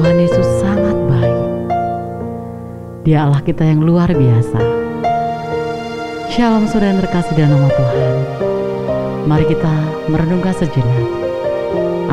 Tuhan Yesus sangat baik. Dia Allah kita yang luar biasa. Shalom saudara yang terkasih dalam nama Tuhan. Mari kita merenungkan sejenak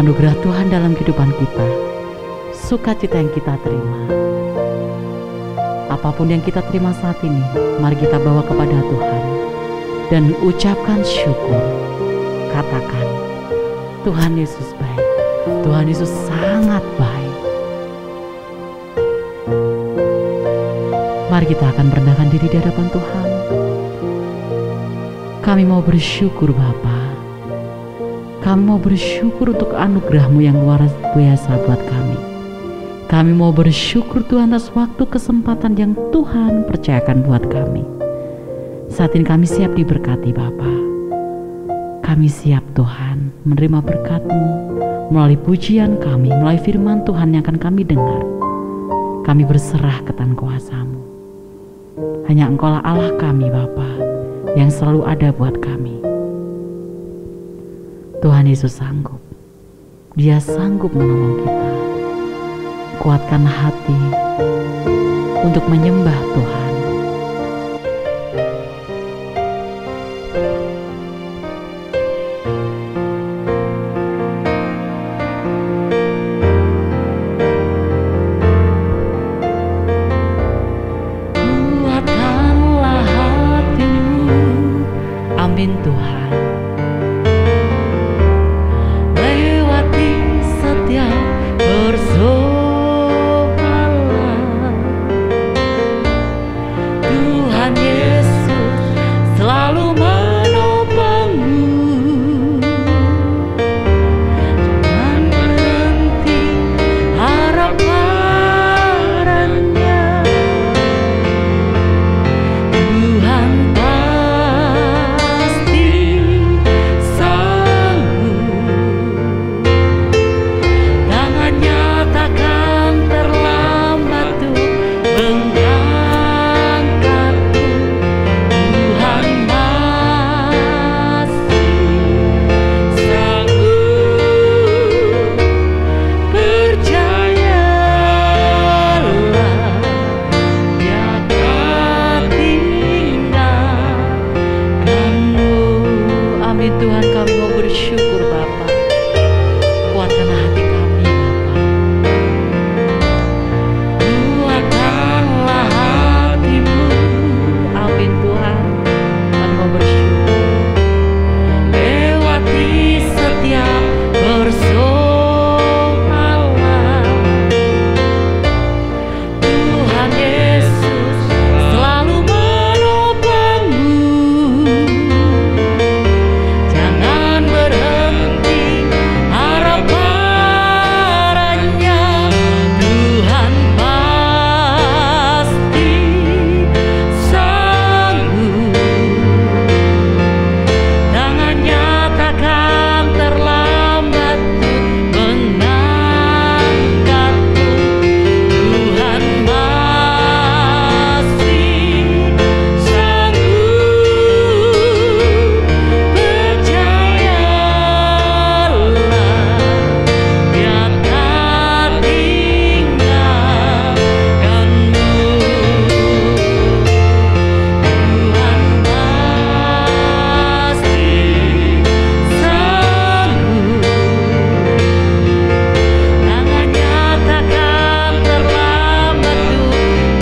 anugerah Tuhan dalam kehidupan kita, sukacita yang kita terima. Apapun yang kita terima saat ini, mari kita bawa kepada Tuhan dan ucapkan syukur. Katakan, Tuhan Yesus baik, Tuhan Yesus sangat baik. Mari kita akan merendahkan diri di hadapan Tuhan. Kami mau bersyukur Bapa. Kami mau bersyukur untuk anugerah-Mu yang luar biasa buat kami. Kami mau bersyukur Tuhan atas waktu kesempatan yang Tuhan percayakan buat kami. Saat ini kami siap diberkati Bapa. Kami siap Tuhan menerima berkat-Mu melalui pujian kami, melalui firman Tuhan yang akan kami dengar. Kami berserah ke tangan kuasa-Mu. Hanya Engkaulah Allah kami Bapa yang selalu ada buat kami. Tuhan Yesus sanggup. Dia sanggup menolong kita. Kuatkan hati untuk menyembah Tuhan. Kuatkanlah hatimu. Amin Tuhan. Lewati setiap persoalan, Tuhan Yesus selalu menopangmu. Jangan berhenti harap padanya. Tuhan pasti sanggup. Tangannya takkan terlambat untuk mengangkatmu. Tuhan masih sanggup. Percayalah, Dia akan tinggalkanmu. Amin Tuhan, kami mau bersyukur Bapa. Kuatkan hati kami Bapa. Kuatkanlah hatimu. Amin Tuhan, kami mau bersyukur. Lewati setiap persoalan, Tuhan Yesus selalu menopangmu. Jangan berhenti harap padanya. Tuhan pasti sanggup. Tangannya takkan terlambat untuk mengangkatmu. Tuhan masih sanggup. Percayalah, Dia akan tinggalkanmu. Tuhan pasti sanggup. Tangannya takkan terlambat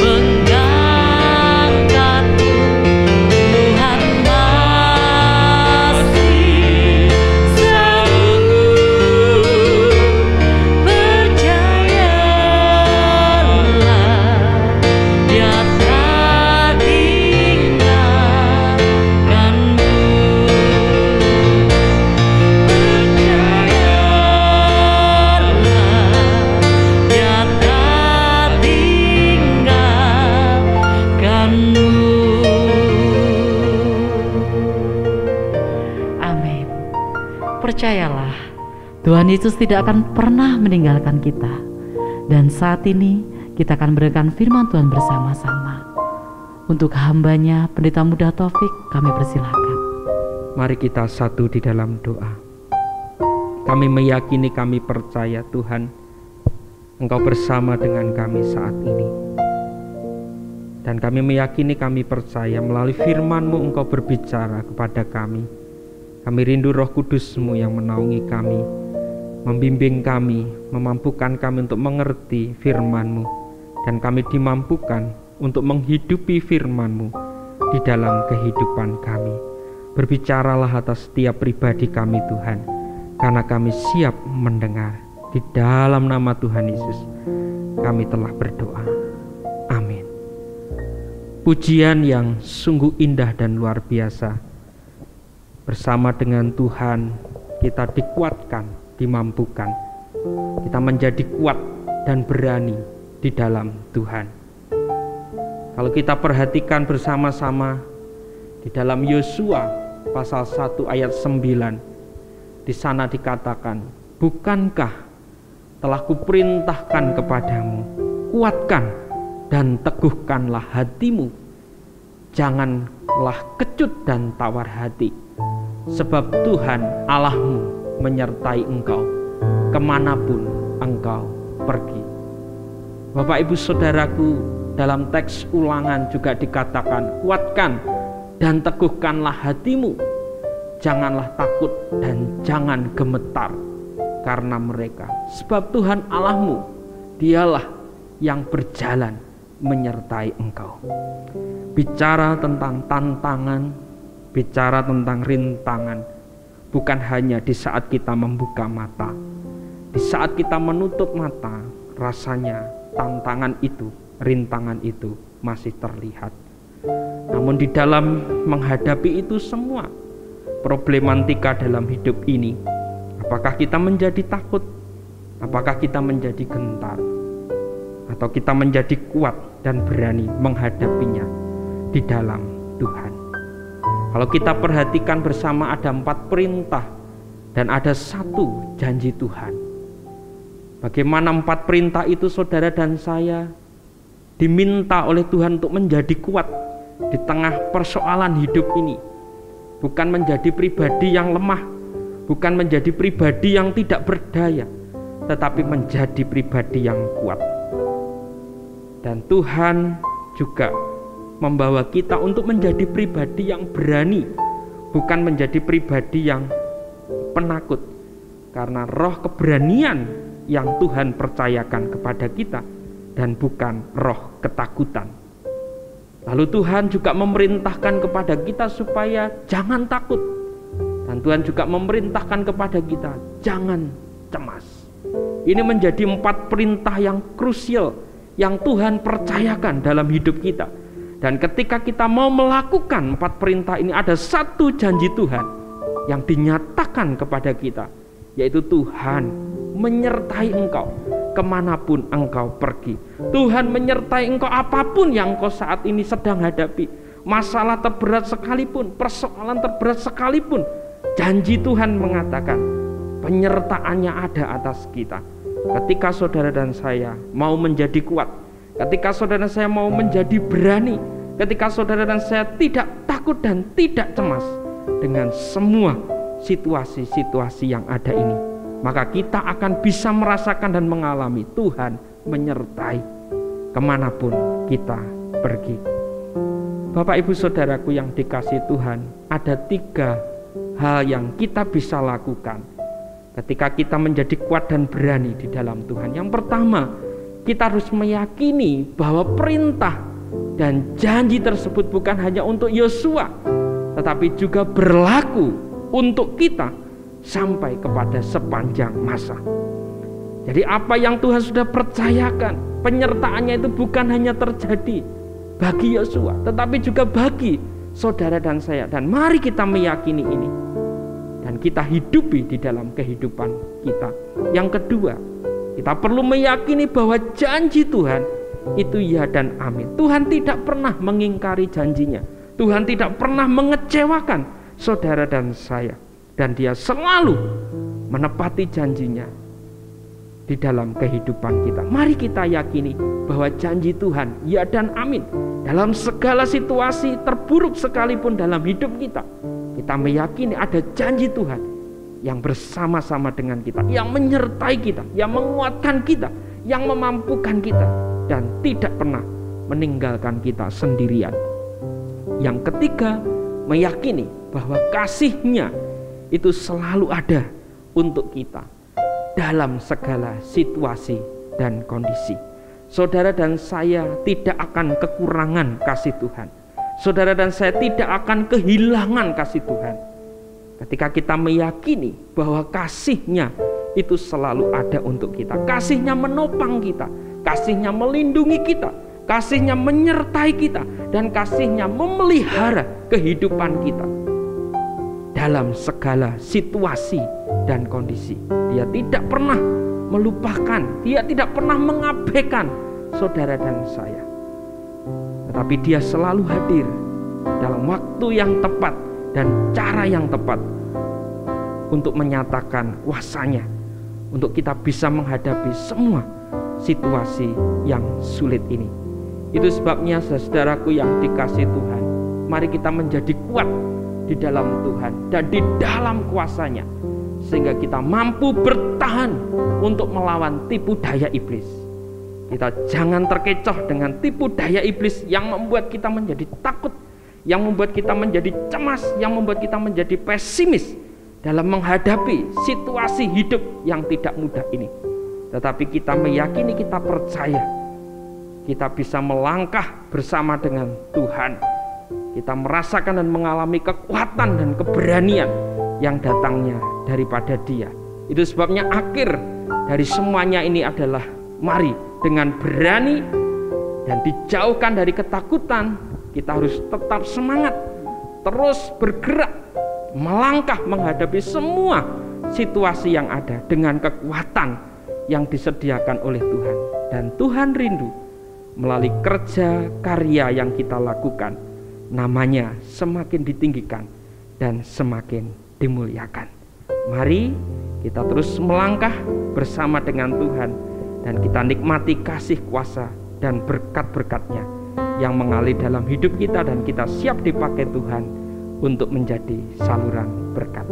untuk mengangkatmu. Tuhan masih sanggup. Percayalah, Dia akan tinggalkanmu. Percayalah, Dia akan tinggalkanmu. Amin. Percayalah, Tuhan Yesus tidak akan pernah meninggalkan kita. Dan saat ini kita akan mendengarkan firman Tuhan bersama-sama. Untuk hamba-Nya Pendeta Muda Taufik, kami persilakan. Mari kita satu di dalam doa. Kami meyakini, kami percaya Tuhan, Engkau bersama dengan kami saat ini. Dan kami meyakini, kami percaya melalui firman-Mu Engkau berbicara kepada kami. Kami rindu Roh Kudus-Mu yang menaungi kami, membimbing kami, memampukan kami untuk mengerti firman-Mu. Dan kami dimampukan untuk menghidupi firman-Mu di dalam kehidupan kami. Berbicaralah atas setiap pribadi kami Tuhan, karena kami siap mendengar. Di dalam nama Tuhan Yesus kami telah berdoa. Amin. Pujian yang sungguh indah dan luar biasa. Bersama dengan Tuhan kita dikuatkan, dimampukan. Kita menjadi kuat dan berani di dalam Tuhan. Kalau kita perhatikan bersama-sama di dalam Yosua pasal 1 ayat 9, di sana dikatakan, bukankah telah kuperintahkan kepadamu, kuatkan dan teguhkanlah hatimu, janganlah kecut dan tawar hati, sebab Tuhan Allahmu menyertai engkau kemanapun engkau pergi. Bapak Ibu Saudaraku, dalam teks Ulangan juga dikatakan, kuatkan dan teguhkanlah hatimu, janganlah takut dan jangan gemetar karena mereka, sebab Tuhan Allahmu dialah yang berjalan menyertai engkau. Bicara tentang tantangan, bicara tentang rintangan, bukan hanya di saat kita membuka mata. Di saat kita menutup mata, rasanya tantangan itu, rintangan itu masih terlihat. Namun di dalam menghadapi itu semua, problematika dalam hidup ini, apakah kita menjadi takut? Apakah kita menjadi gentar? Atau kita menjadi kuat dan berani menghadapinya di dalam Tuhan? Kalau kita perhatikan bersama, ada 4 perintah dan ada 1 janji Tuhan. Bagaimana 4 perintah itu saudara dan saya diminta oleh Tuhan untuk menjadi kuat di tengah persoalan hidup ini. Bukan menjadi pribadi yang lemah, bukan menjadi pribadi yang tidak berdaya, tetapi menjadi pribadi yang kuat. Dan Tuhan juga membawa kita untuk menjadi pribadi yang berani, bukan menjadi pribadi yang penakut. Karena roh keberanian yang Tuhan percayakan kepada kita, dan bukan roh ketakutan. Lalu Tuhan juga memerintahkan kepada kita supaya jangan takut. Dan Tuhan juga memerintahkan kepada kita, jangan cemas. Ini menjadi 4 perintah yang krusial yang Tuhan percayakan dalam hidup kita. Dan ketika kita mau melakukan 4 perintah ini, ada 1 janji Tuhan yang dinyatakan kepada kita, yaitu Tuhan menyertai engkau kemanapun engkau pergi. Tuhan menyertai engkau apapun yang engkau saat ini sedang hadapi. Masalah terberat sekalipun, persoalan terberat sekalipun, janji Tuhan mengatakan penyertaannya ada atas kita. Ketika saudara dan saya mau menjadi kuat, ketika saudara dan saya mau menjadi berani, ketika saudara dan saya tidak takut dan tidak cemas dengan semua situasi-situasi yang ada ini, maka kita akan bisa merasakan dan mengalami Tuhan menyertai kemanapun kita pergi. Bapak Ibu Saudaraku yang dikasihi Tuhan, ada 3 hal yang kita bisa lakukan ketika kita menjadi kuat dan berani di dalam Tuhan. Yang pertama, kita harus meyakini bahwa perintah dan janji tersebut bukan hanya untuk Yosua, tetapi juga berlaku untuk kita sampai kepada sepanjang masa. Jadi apa yang Tuhan sudah percayakan, penyertaannya itu bukan hanya terjadi bagi Yosua, tetapi juga bagi saudara dan saya. Dan mari kita meyakini ini dan kita hidupi di dalam kehidupan kita. Yang kedua, kita perlu meyakini bahwa janji Tuhan itu ya dan amin. Tuhan tidak pernah mengingkari janjinya. Tuhan tidak pernah mengecewakan saudara dan saya. Dan Dia selalu menepati janjinya di dalam kehidupan kita. Mari kita yakini bahwa janji Tuhan ya dan amin. Dalam segala situasi terburuk sekalipun dalam hidup kita, kita meyakini ada janji Tuhan yang bersama-sama dengan kita, yang menyertai kita, yang menguatkan kita, yang memampukan kita dan tidak pernah meninggalkan kita sendirian. Yang ketiga, meyakini bahwa kasih-Nya itu selalu ada untuk kita dalam segala situasi dan kondisi. Saudara dan saya tidak akan kekurangan kasih Tuhan. Saudara dan saya tidak akan kehilangan kasih Tuhan. Ketika kita meyakini bahwa kasih-Nya itu selalu ada untuk kita. Kasih-Nya menopang kita, kasih-Nya melindungi kita, kasih-Nya menyertai kita, dan kasih-Nya memelihara kehidupan kita dalam segala situasi dan kondisi. Dia tidak pernah melupakan, Dia tidak pernah mengabaikan saudara dan saya. Tetapi Dia selalu hadir dalam waktu yang tepat dan cara yang tepat untuk menyatakan kuasa-Nya, untuk kita bisa menghadapi semua situasi yang sulit ini. Itu sebabnya saudaraku yang dikasihi Tuhan, mari kita menjadi kuat di dalam Tuhan dan di dalam kuasa-Nya, sehingga kita mampu bertahan untuk melawan tipu daya iblis. Kita jangan terkecoh dengan tipu daya iblis yang membuat kita menjadi takut, yang membuat kita menjadi cemas, yang membuat kita menjadi pesimis dalam menghadapi situasi hidup yang tidak mudah ini. Tetapi kita meyakini, kita percaya kita bisa melangkah bersama dengan Tuhan. Kita merasakan dan mengalami kekuatan dan keberanian yang datangnya daripada Dia. Itu sebabnya akhir dari semuanya ini adalah mari dengan berani dan dijauhkan dari ketakutan, kita harus tetap semangat, terus bergerak, melangkah menghadapi semua situasi yang ada dengan kekuatan yang disediakan oleh Tuhan. Dan Tuhan rindu melalui kerja karya yang kita lakukan, namanya semakin ditinggikan dan semakin dimuliakan. Mari kita terus melangkah bersama dengan Tuhan, dan kita nikmati kasih kuasa dan berkat-berkat-Nya yang mengalir dalam hidup kita, dan kita siap dipakai Tuhan untuk menjadi saluran berkat.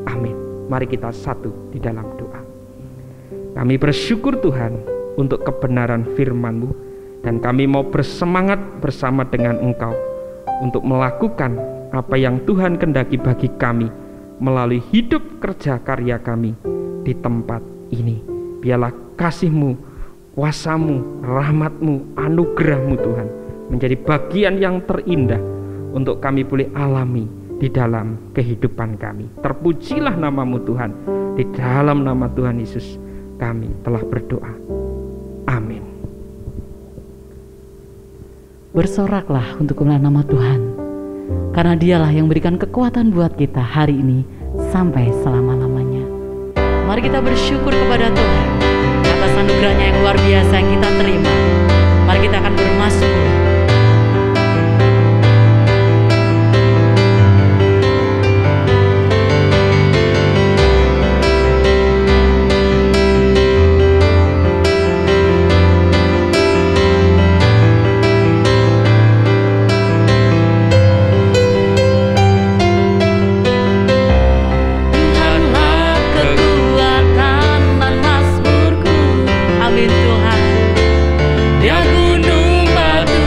Amin. Mari kita satu di dalam doa. Kami bersyukur Tuhan untuk kebenaran firman-Mu, dan kami mau bersemangat bersama dengan Engkau untuk melakukan apa yang Tuhan kehendaki bagi kami melalui hidup kerja karya kami di tempat ini. Biarlah kasih-Mu, kuasa-Mu, rahmat-Mu, anugerah-Mu Tuhan menjadi bagian yang terindah untuk kami boleh alami di dalam kehidupan kami. Terpujilah nama-Mu Tuhan. Di dalam nama Tuhan Yesus kami telah berdoa. Amin. Bersoraklah untuk kemuliaan nama Tuhan, karena Dialah yang berikan kekuatan buat kita hari ini sampai selama-lamanya. Mari kita bersyukur kepada Tuhan atas anugerahnya yang luar biasa yang kita terima. Mari kita akan bermazmur. Dia gunung batu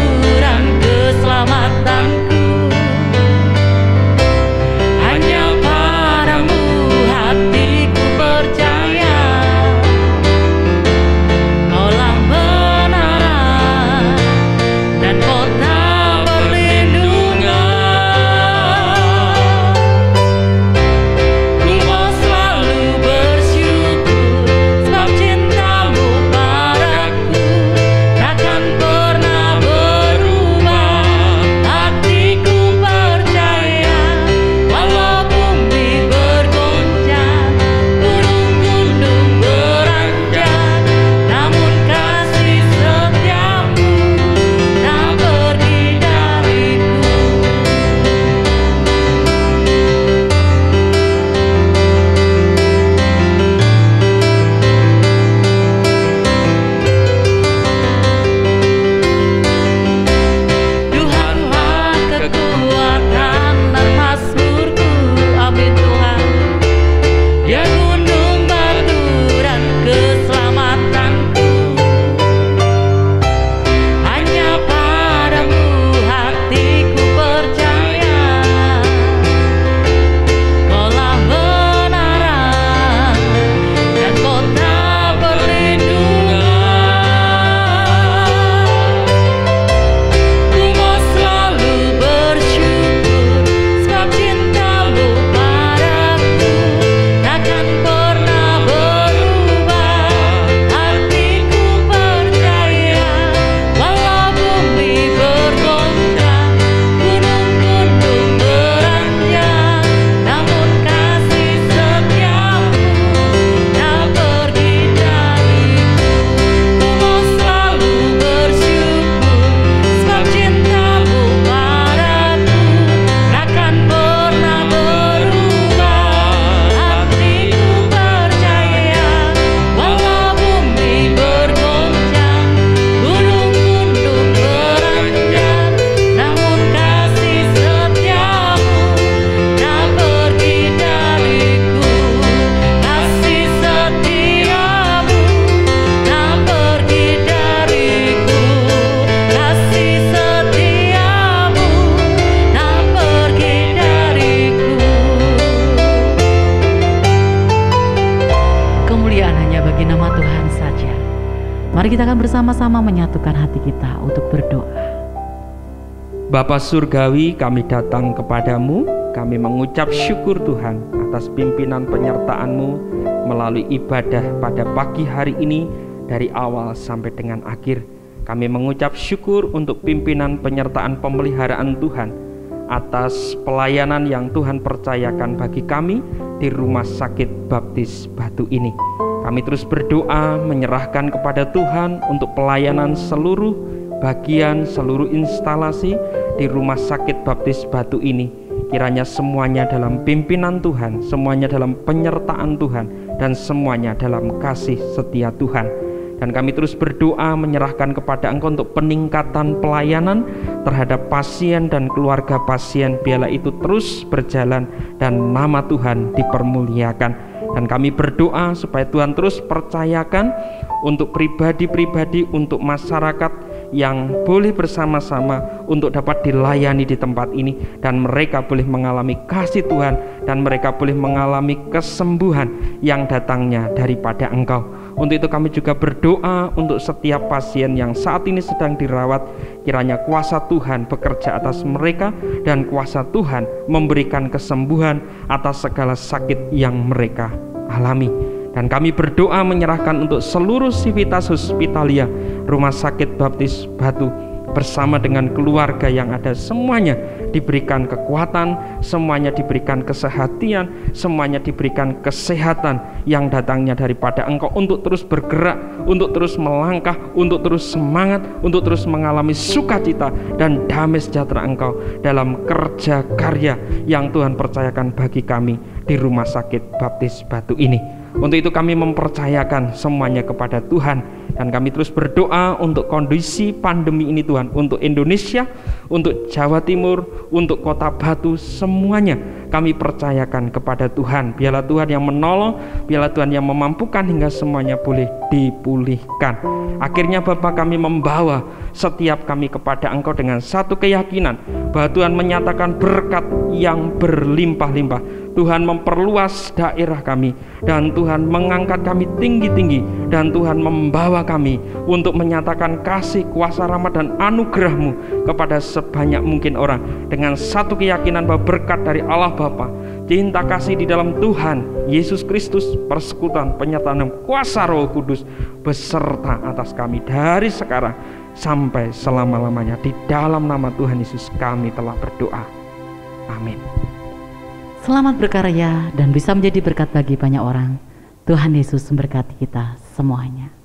Mari kita akan bersama-sama menyatukan hati kita untuk berdoa. Bapa Surgawi, kami datang kepadamu, kami mengucap syukur Tuhan atas pimpinan penyertaan-Mu melalui ibadah pada pagi hari ini dari awal sampai dengan akhir. Kami mengucap syukur untuk pimpinan penyertaan pemeliharaan Tuhan atas pelayanan yang Tuhan percayakan bagi kami di Rumah Sakit Baptis Batu ini. Kami terus berdoa menyerahkan kepada Tuhan untuk pelayanan seluruh bagian, seluruh instalasi di Rumah Sakit Baptis Batu ini. Kiranya semuanya dalam pimpinan Tuhan, semuanya dalam penyertaan Tuhan, dan semuanya dalam kasih setia Tuhan. Dan kami terus berdoa menyerahkan kepada Engkau untuk peningkatan pelayanan terhadap pasien dan keluarga pasien. Biarlah itu terus berjalan dan nama Tuhan dipermuliakan. Dan kami berdoa supaya Tuhan terus percayakan untuk pribadi-pribadi, untuk masyarakat yang boleh bersama-sama untuk dapat dilayani di tempat ini, dan mereka boleh mengalami kasih Tuhan, dan mereka boleh mengalami kesembuhan yang datangnya daripada Engkau. Untuk itu kami juga berdoa untuk setiap pasien yang saat ini sedang dirawat. Kiranya kuasa Tuhan bekerja atas mereka, dan kuasa Tuhan memberikan kesembuhan atas segala sakit yang mereka alami. Dan kami berdoa menyerahkan untuk seluruh Civitas Hospitalia Rumah Sakit Baptis Batu bersama dengan keluarga yang ada, semuanya diberikan kekuatan, semuanya diberikan kesehatan, semuanya diberikan kesehatan yang datangnya daripada Engkau, untuk terus bergerak, untuk terus melangkah, untuk terus semangat, untuk terus mengalami sukacita dan damai sejahtera Engkau dalam kerja karya yang Tuhan percayakan bagi kami di Rumah Sakit Baptis Batu ini. Untuk itu kami mempercayakan semuanya kepada Tuhan, dan kami terus berdoa untuk kondisi pandemi ini Tuhan, untuk Indonesia, untuk Jawa Timur, untuk Kota Batu, semuanya kami percayakan kepada Tuhan. Biarlah Tuhan yang menolong, biarlah Tuhan yang memampukan hingga semuanya boleh dipulihkan. Akhirnya Bapa, kami membawa setiap kami kepada Engkau dengan satu keyakinan bahwa Tuhan menyatakan berkat yang berlimpah-limpah. Tuhan memperluas daerah kami, dan Tuhan mengangkat kami tinggi-tinggi, dan Tuhan membawa kami untuk menyatakan kasih, kuasa, rahmat, dan anugerah-Mu kepada sebanyak mungkin orang, dengan satu keyakinan bahwa berkat dari Allah Bapa, cinta kasih di dalam Tuhan Yesus Kristus, persekutuan penyertaan kuasa Roh Kudus beserta atas kami dari sekarang sampai selama-lamanya. Di dalam nama Tuhan Yesus kami telah berdoa. Amin. Selamat berkarya dan bisa menjadi berkat bagi banyak orang. Tuhan Yesus memberkati kita semuanya.